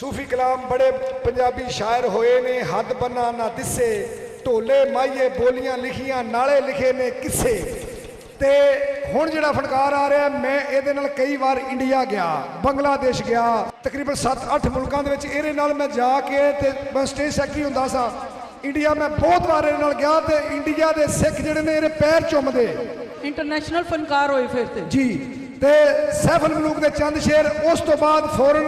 सूफी कलाम बड़े पंजाबी शायर होए ने, हद बना ना दिसे, ढोले माइए बोलियां लिखियां, नाले लिखे ने किस्से। ते हुण जिहड़ा फनकार आ रहा, मैं इहदे नाल कई बार इंडिया गया, बंगलादेश गया, तकरीबन 7-8 मुल्कां दे विच इहदे नाल मैं जाके ते मैं स्टेज सैकटरी हुंदा सा। इंडिया मैं बहुत बार इहदे नाल गया ते इंडिया दे सिख जिहड़े ने इहदे पैर चुमदे। इंटरनेशनल फनकार होए फिर ते जी। ते सैफुल मलूक दे चंद शेर, उस तो बाद फौरन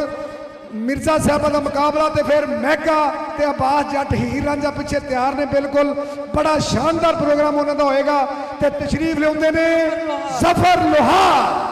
मिर्जा साहबा का मुकाबला, तो फिर मैगा ते अब्बास जट हीर रांझा पिछे तैयार ने। बिल्कुल बड़ा शानदार प्रोग्राम उन्होंने होएगा। ते तशरीफ लियाउंदे ने ज़फर लोहार।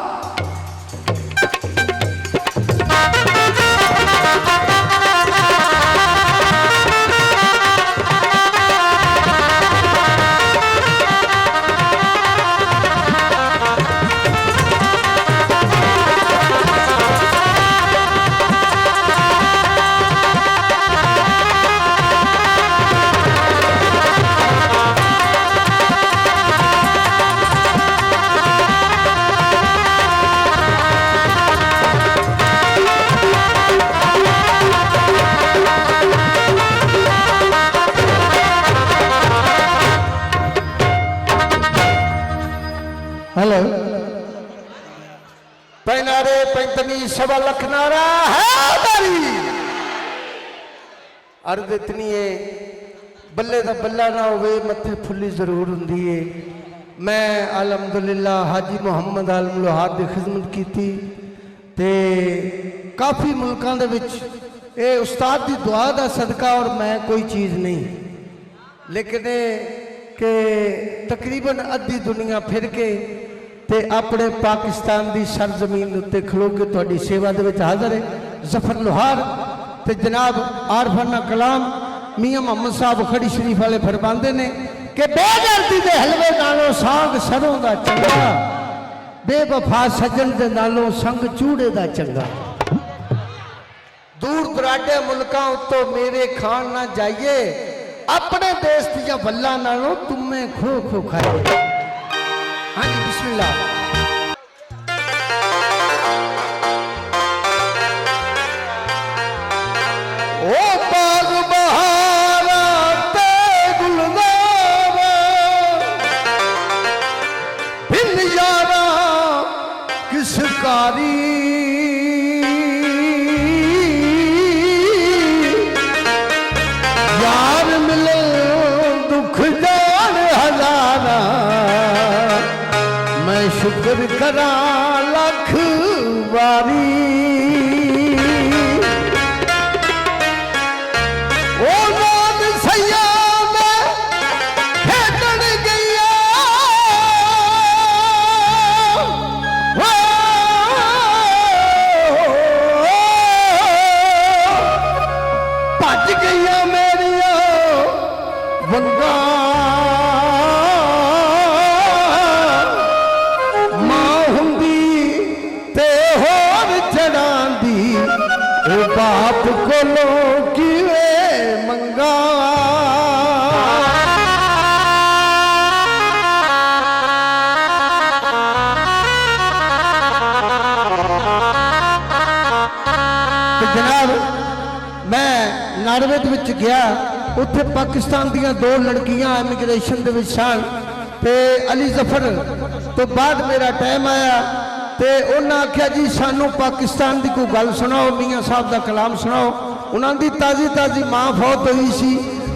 हेलो पैनारे पैंतनी सवा लख नारा है अर्द इतनी है, बल्ले का बल्ला ना होवे मत्थे फुल्ली जरूर हुंदी है। मैं अलहमदुलिल्लाह हाजी मुहम्मद आलम लोहार की खिदमत की थी ते काफ़ी मुल्कों के विच ये उस्ताद की दुआ का सदका, और मैं कोई चीज़ नहीं, लेकिन कि तकरीबन अद्धी दुनिया फिर के ते अपने पाकिस्तान की सरजमीन उत्ते खलो के तुहाडी सेवा दे विच हाज़र है ज़फर लोहार। ते जनाब आरफाना कलाम मियाँ मोहम्मद साहब खड़ी शरीफ वाले फरमाते ने कि बेदर्दी दे हलवे नालों साग सरों दा चंगा, बेवफा सजन दे नालों संग चूड़े दा चंगा। दूर दराडे मुल्कां उत्तों मेरे खान ना जाइए, अपने देश दियां वल्लां नालों तुम्हें खो खो खाए। हाँ जी बिस्मिल्लाह। ओ बाग बहारा ते गुलज़ारा, बिन यारा किस कारी, यार मिले दुख जान हजारा, मैं शुक्र करा लख बारी। ओ नाद सैया मैं खेतन गया, भज गई मेरिया वंगा, बाप कोलो किवे मंगा। तो जनाब मैं नार्वे विच गया, उत्थे पाकिस्तान दियां 2 लड़कियां इमिग्रेशन दे विच सन ते अली ज़फर तो बाद मेरा टाइम आया ते उन्हें आख्या जी सानू पाकिस्तान की कोई गल सुनाओ, मियाँ साहब का कलाम सुनाओ। उन्होंने ताज़ी ताज़ी माँ फौत हुई सी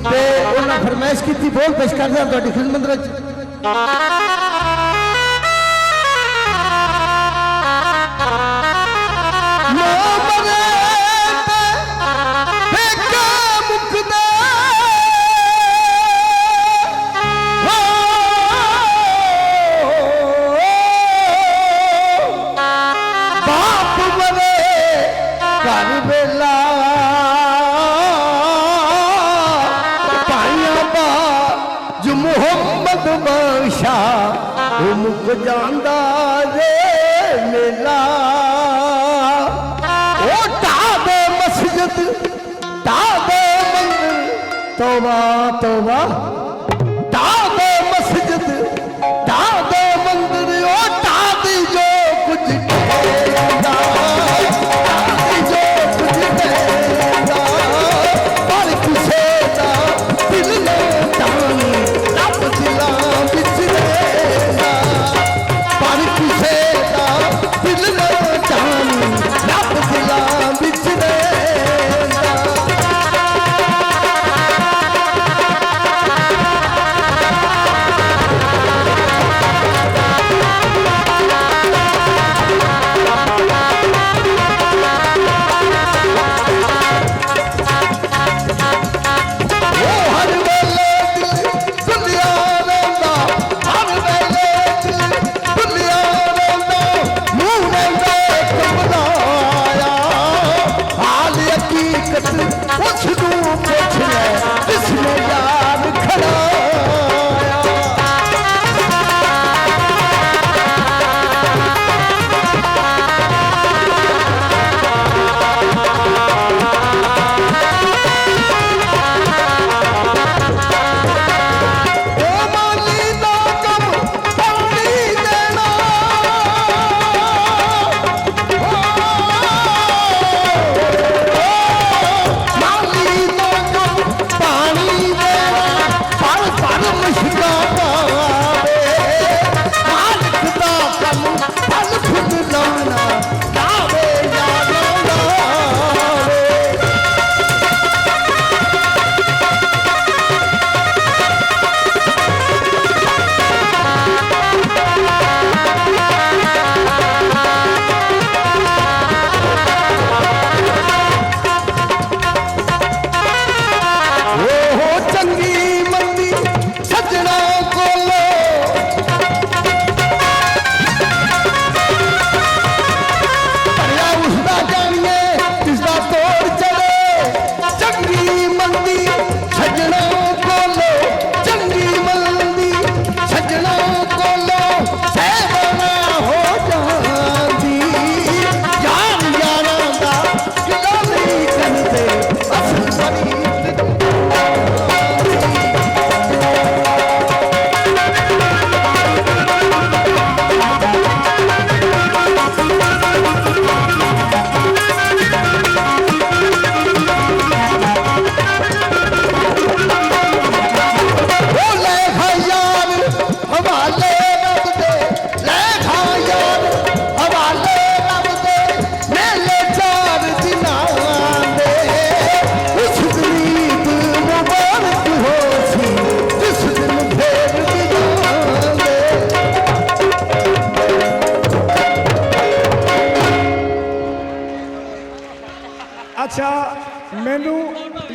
ते उन्हें फरमाइश की, बोल पेश कर दिया तुहाडी खिदमत विच। मुक जांदा रे मेला, ओ ढाबे मस्जिद ढाबे मंदिर, तौबा तौबा ढाबे मस्जिद ढाबे मंदिर, ओ ढाबी जो कुछ कहता, ढाबी जो कुछ कहता। ਮੈਨੂੰ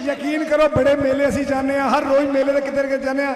ਯਕੀਨ ਕਰੋ ਬੜੇ ਮੇਲੇ ਅਸੀਂ ਜਾਂਦੇ ਆ, ਹਰ ਰੋਜ਼ ਮੇਲੇ ਦੇ ਕਿਤੇ ਨਾ ਕਿਤੇ ਜਾਂਦੇ ਆ।